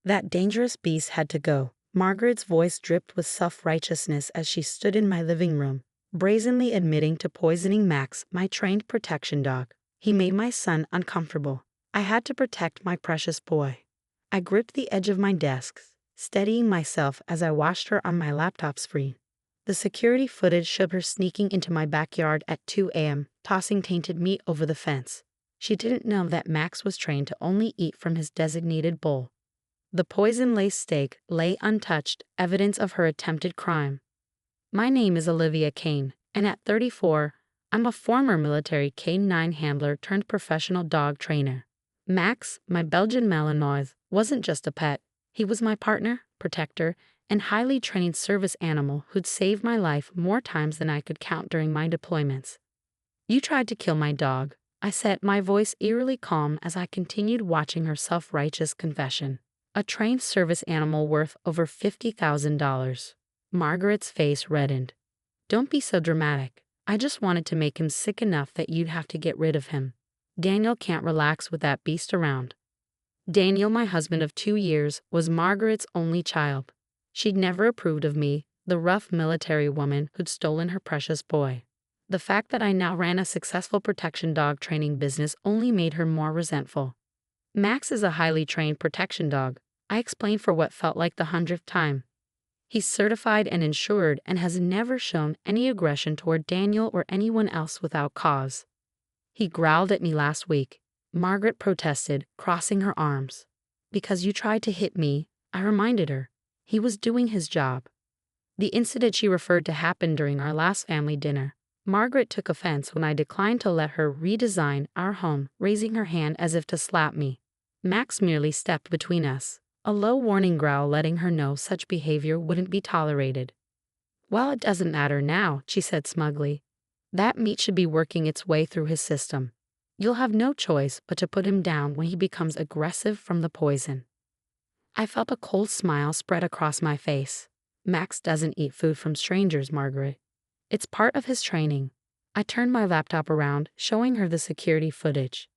That dangerous beast had to go. Margaret's voice dripped with self-righteousness as she stood in my living room, brazenly admitting to poisoning Max, my trained protection dog. He made my son uncomfortable. I had to protect my precious boy. I gripped the edge of my desk, steadying myself as I watched her on my laptop screen. The security footage showed her sneaking into my backyard at 2 a.m., tossing tainted meat over the fence. She didn't know that Max was trained to only eat from his designated bowl. The poison-laced steak lay untouched, evidence of her attempted crime. My name is Olivia Kane, and at 34, I'm a former military K-9 handler turned professional dog trainer. Max, my Belgian Malinois, wasn't just a pet. He was my partner, protector, and highly trained service animal who'd saved my life more times than I could count during my deployments. You tried to kill my dog, I said, my voice eerily calm as I continued watching her self-righteous confession. A trained service animal worth over $50,000. Margaret's face reddened. Don't be so dramatic. I just wanted to make him sick enough that you'd have to get rid of him. Daniel can't relax with that beast around. Daniel, my husband of 2 years, was Margaret's only child. She'd never approved of me, the rough military woman who'd stolen her precious boy. The fact that I now ran a successful protection dog training business only made her more resentful. Max is a highly trained protection dog, I explained for what felt like the 100th time. He's certified and insured and has never shown any aggression toward Daniel or anyone else without cause. He growled at me last week, Margaret protested, crossing her arms. Because you tried to hit me, I reminded her. He was doing his job. The incident she referred to happened during our last family dinner. Margaret took offense when I declined to let her redesign our home, raising her hand as if to slap me. Max merely stepped between us, a low warning growl letting her know such behavior wouldn't be tolerated. Well, it doesn't matter now, she said smugly. That meat should be working its way through his system. You'll have no choice but to put him down when he becomes aggressive from the poison. I felt a cold smile spread across my face. Max doesn't eat food from strangers, Margaret. It's part of his training. I turned my laptop around, showing her the security footage.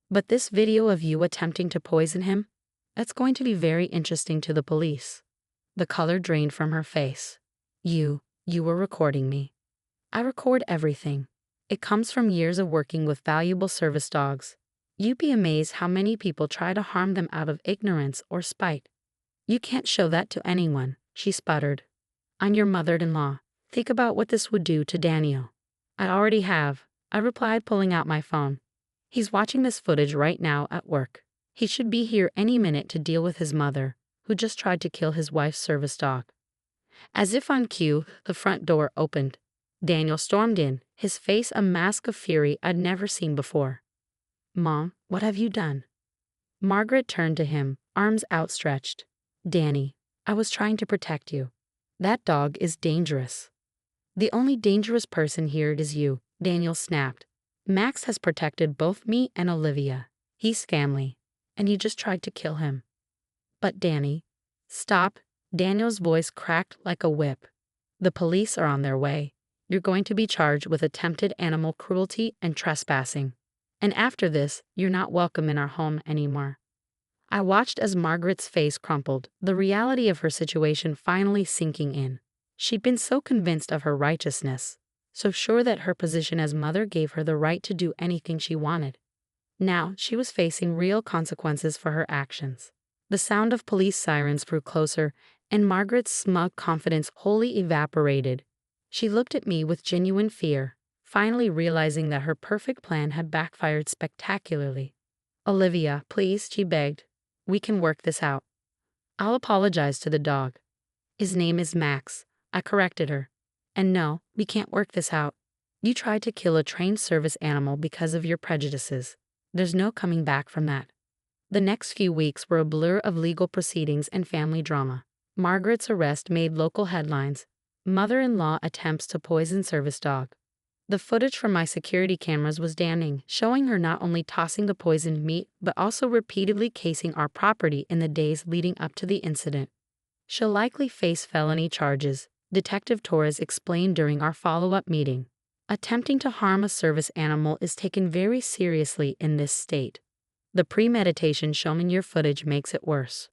But this video of you attempting to poison him? That's going to be very interesting to the police. The color drained from her face. You were recording me. I record everything. It comes from years of working with valuable service dogs. You'd be amazed how many people try to harm them out of ignorance or spite. You can't show that to anyone, she sputtered. I'm your mother-in-law. Think about what this would do to Daniel. I already have, I replied, pulling out my phone. He's watching this footage right now at work. He should be here any minute to deal with his mother, who just tried to kill his wife's service dog. As if on cue, the front door opened. Daniel stormed in, his face a mask of fury I'd never seen before. Mom, what have you done? Margaret turned to him, arms outstretched. Danny, I was trying to protect you. That dog is dangerous. The only dangerous person here is you, Daniel snapped. Max has protected both me and Olivia. He's family, and you just tried to kill him. But Danny, stop. Daniel's voice cracked like a whip. The police are on their way. You're going to be charged with attempted animal cruelty and trespassing. And after this, you're not welcome in our home anymore. I watched as Margaret's face crumpled, the reality of her situation finally sinking in. She'd been so convinced of her righteousness, so sure that her position as mother gave her the right to do anything she wanted. Now she was facing real consequences for her actions. The sound of police sirens grew closer, and Margaret's smug confidence wholly evaporated. She looked at me with genuine fear, finally realizing that her perfect plan had backfired spectacularly. Olivia, please, she begged. We can work this out. I'll apologize to the dog. His name is Max, I corrected her. And no, we can't work this out. You tried to kill a trained service animal because of your prejudices. There's no coming back from that. The next few weeks were a blur of legal proceedings and family drama. Margaret's arrest made local headlines. Mother-in-law attempts to poison service dog. The footage from my security cameras was damning, showing her not only tossing the poisoned meat, but also repeatedly casing our property in the days leading up to the incident. She'll likely face felony charges, Detective Torres explained during our follow-up meeting. Attempting to harm a service animal is taken very seriously in this state. The premeditation shown in your footage makes it worse.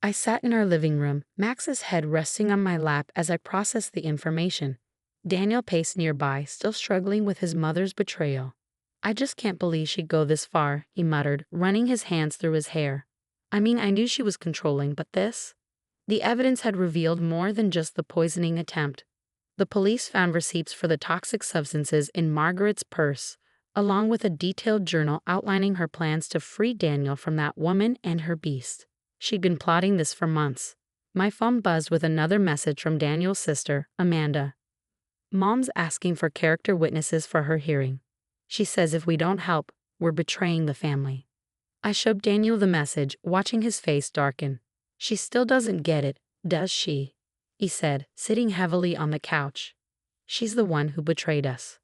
I sat in our living room, Max's head resting on my lap as I processed the information. Daniel paced nearby, still struggling with his mother's betrayal. I just can't believe she'd go this far, he muttered, running his hands through his hair. I mean, I knew she was controlling, but this? The evidence had revealed more than just the poisoning attempt. The police found receipts for the toxic substances in Margaret's purse, along with a detailed journal outlining her plans to free Daniel from that woman and her beast. She'd been plotting this for months. My phone buzzed with another message from Daniel's sister, Amanda. Mom's asking for character witnesses for her hearing. She says if we don't help, we're betraying the family. I showed Daniel the message, watching his face darken. She still doesn't get it, does she? He said, sitting heavily on the couch. She's the one who betrayed us.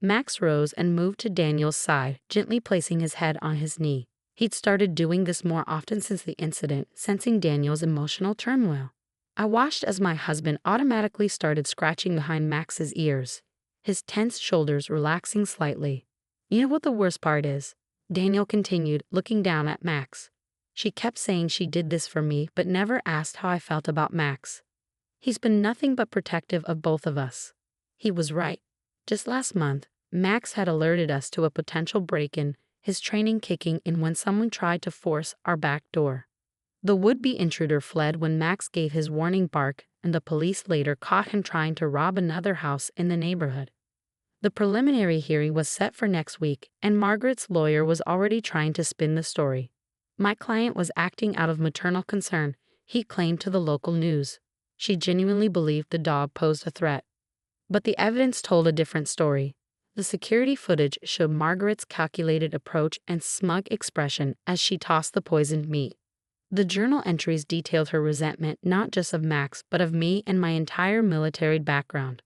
Max rose and moved to Daniel's side, gently placing his head on his knee. He'd started doing this more often since the incident, sensing Daniel's emotional turmoil. I watched as my husband automatically started scratching behind Max's ears, his tense shoulders relaxing slightly. You know what the worst part is? Daniel continued, looking down at Max. She kept saying she did this for me, but never asked how I felt about Max. He's been nothing but protective of both of us. He was right. Just last month, Max had alerted us to a potential break-in, his training kicking in when someone tried to force our back door. The would-be intruder fled when Max gave his warning bark, and the police later caught him trying to rob another house in the neighborhood. The preliminary hearing was set for next week, and Margaret's lawyer was already trying to spin the story. My client was acting out of maternal concern, he claimed to the local news. She genuinely believed the dog posed a threat. But the evidence told a different story. The security footage showed Margaret's calculated approach and smug expression as she tossed the poisoned meat. The journal entries detailed her resentment not just of Max but of me and my entire military background.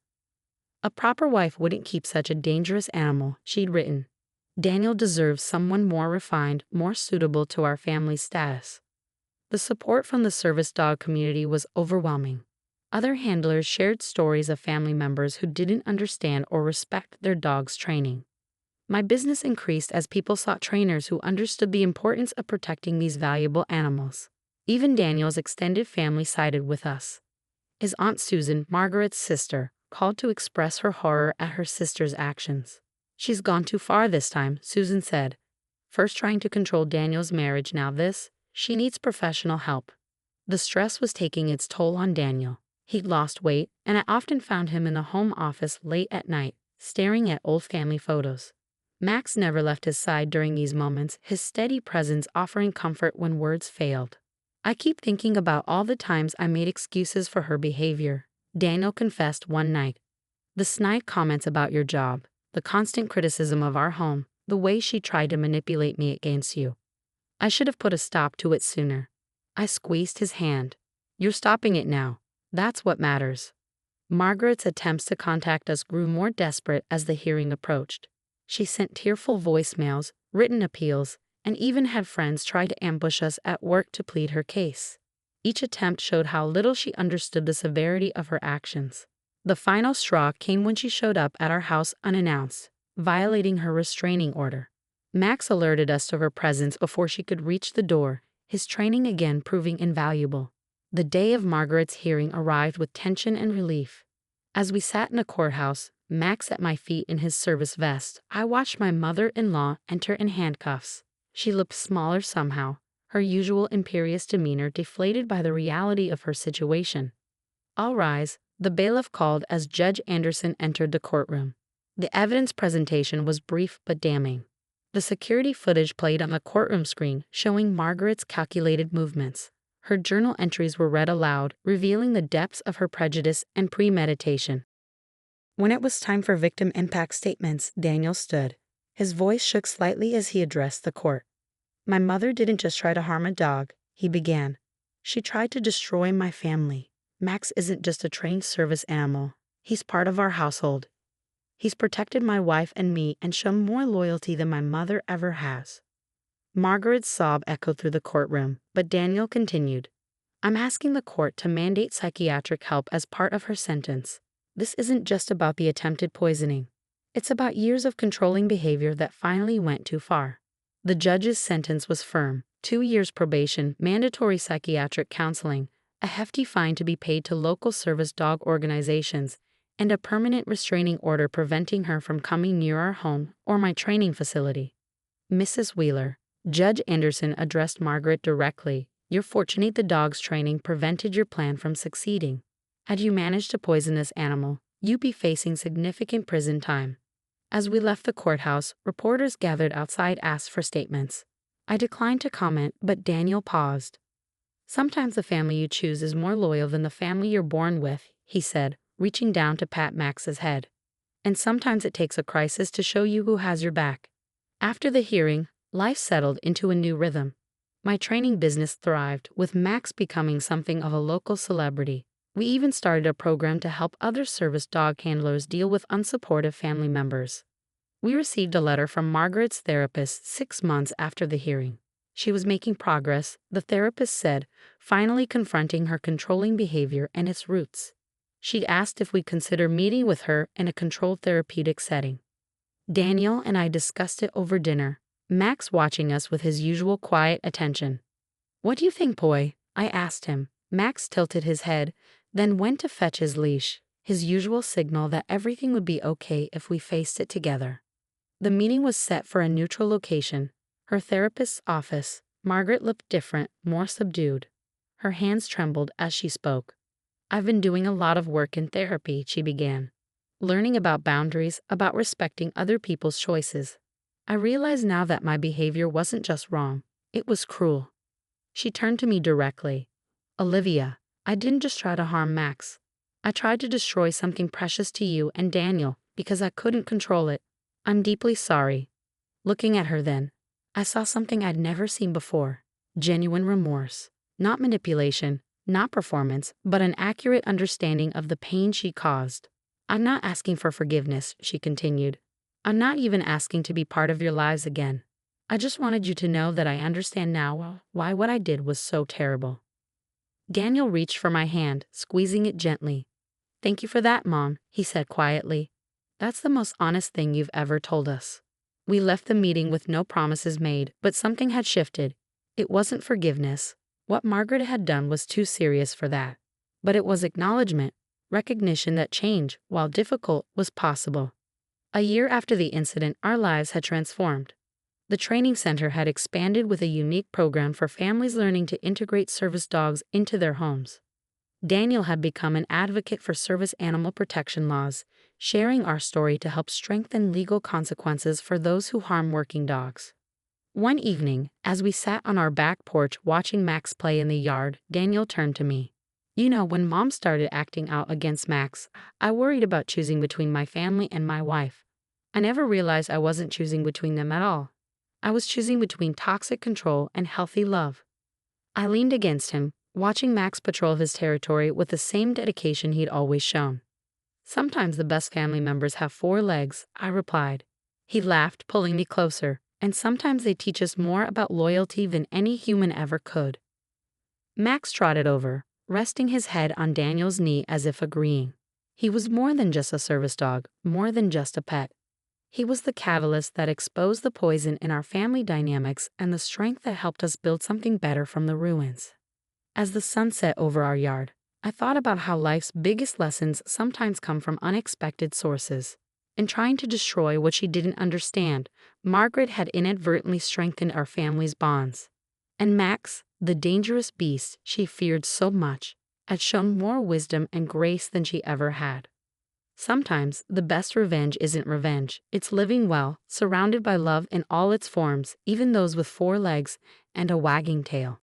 A proper wife wouldn't keep such a dangerous animal, she'd written. Daniel deserves someone more refined, more suitable to our family's status. The support from the service dog community was overwhelming. Other handlers shared stories of family members who didn't understand or respect their dog's training. My business increased as people sought trainers who understood the importance of protecting these valuable animals. Even Daniel's extended family sided with us. His Aunt Susan, Margaret's sister, called to express her horror at her sister's actions. She's gone too far this time, Susan said. First trying to control Daniel's marriage, now this. She needs professional help. The stress was taking its toll on Daniel. He'd lost weight, and I often found him in the home office late at night, staring at old family photos. Max never left his side during these moments, his steady presence offering comfort when words failed. I keep thinking about all the times I made excuses for her behavior, Daniel confessed one night. The snide comments about your job, the constant criticism of our home, the way she tried to manipulate me against you. I should have put a stop to it sooner. I squeezed his hand. You're stopping it now. That's what matters. Margaret's attempts to contact us grew more desperate as the hearing approached. She sent tearful voicemails, written appeals, and even had friends try to ambush us at work to plead her case. Each attempt showed how little she understood the severity of her actions. The final straw came when she showed up at our house unannounced, violating her restraining order. Max alerted us to her presence before she could reach the door, his training again proving invaluable. The day of Margaret's hearing arrived with tension and relief. As we sat in the courthouse, Max at my feet in his service vest, I watched my mother-in-law enter in handcuffs. She looked smaller somehow, her usual imperious demeanor deflated by the reality of her situation. All rise, the bailiff called as Judge Anderson entered the courtroom. The evidence presentation was brief but damning. The security footage played on the courtroom screen, showing Margaret's calculated movements. Her journal entries were read aloud, revealing the depths of her prejudice and premeditation. When it was time for victim impact statements, Daniel stood. His voice shook slightly as he addressed the court. My mother didn't just try to harm a dog, he began. She tried to destroy my family. Max isn't just a trained service animal. He's part of our household. He's protected my wife and me and shown more loyalty than my mother ever has. Margaret's sob echoed through the courtroom, but Daniel continued. I'm asking the court to mandate psychiatric help as part of her sentence. This isn't just about the attempted poisoning. It's about years of controlling behavior that finally went too far. The judge's sentence was firm, 2 years probation, mandatory psychiatric counseling, a hefty fine to be paid to local service dog organizations, and a permanent restraining order preventing her from coming near our home or my training facility. Mrs. Wheeler, Judge Anderson addressed Margaret directly. You're fortunate the dog's training prevented your plan from succeeding. Had you managed to poison this animal, you'd be facing significant prison time. As we left the courthouse, reporters gathered outside asked for statements. I declined to comment, but Daniel paused. Sometimes the family you choose is more loyal than the family you're born with, he said, reaching down to pat Max's head. And sometimes it takes a crisis to show you who has your back. After the hearing, life settled into a new rhythm. My training business thrived, with Max becoming something of a local celebrity. We even started a program to help other service dog handlers deal with unsupportive family members. We received a letter from Margaret's therapist 6 months after the hearing. She was making progress, the therapist said, finally confronting her controlling behavior and its roots. She'd asked if we'd consider meeting with her in a controlled therapeutic setting. Daniel and I discussed it over dinner, Max watching us with his usual quiet attention. What do you think, boy? I asked him. Max tilted his head, then went to fetch his leash, his usual signal that everything would be okay if we faced it together. The meeting was set for a neutral location, her therapist's office. Margaret looked different, more subdued. Her hands trembled as she spoke. I've been doing a lot of work in therapy, she began. Learning about boundaries, about respecting other people's choices. I realize now that my behavior wasn't just wrong, it was cruel. She turned to me directly. Olivia, I didn't just try to harm Max. I tried to destroy something precious to you and Daniel because I couldn't control it. I'm deeply sorry. Looking at her then, I saw something I'd never seen before. Genuine remorse. Not manipulation, not performance, but an accurate understanding of the pain she caused. I'm not asking for forgiveness, she continued. I'm not even asking to be part of your lives again. I just wanted you to know that I understand now why what I did was so terrible. Daniel reached for my hand, squeezing it gently. Thank you for that, Mom, he said quietly. That's the most honest thing you've ever told us. We left the meeting with no promises made, but something had shifted. It wasn't forgiveness. What Margaret had done was too serious for that. But it was acknowledgement, recognition that change, while difficult, was possible. A year after the incident, our lives had transformed. The training center had expanded with a unique program for families learning to integrate service dogs into their homes. Daniel had become an advocate for service animal protection laws, sharing our story to help strengthen legal consequences for those who harm working dogs. One evening, as we sat on our back porch watching Max play in the yard, Daniel turned to me. You know, when Mom started acting out against Max, I worried about choosing between my family and my wife. I never realized I wasn't choosing between them at all. I was choosing between toxic control and healthy love. I leaned against him, watching Max patrol his territory with the same dedication he'd always shown. Sometimes the best family members have 4 legs, I replied. He laughed, pulling me closer, and sometimes they teach us more about loyalty than any human ever could. Max trotted over, resting his head on Daniel's knee as if agreeing. He was more than just a service dog, more than just a pet. He was the catalyst that exposed the poison in our family dynamics and the strength that helped us build something better from the ruins. As the sun set over our yard, I thought about how life's biggest lessons sometimes come from unexpected sources. In trying to destroy what she didn't understand, Margaret had inadvertently strengthened our family's bonds. And Max, the dangerous beast she feared so much, had shown more wisdom and grace than she ever had. Sometimes the best revenge isn't revenge, it's living well, surrounded by love in all its forms, even those with 4 legs and a wagging tail.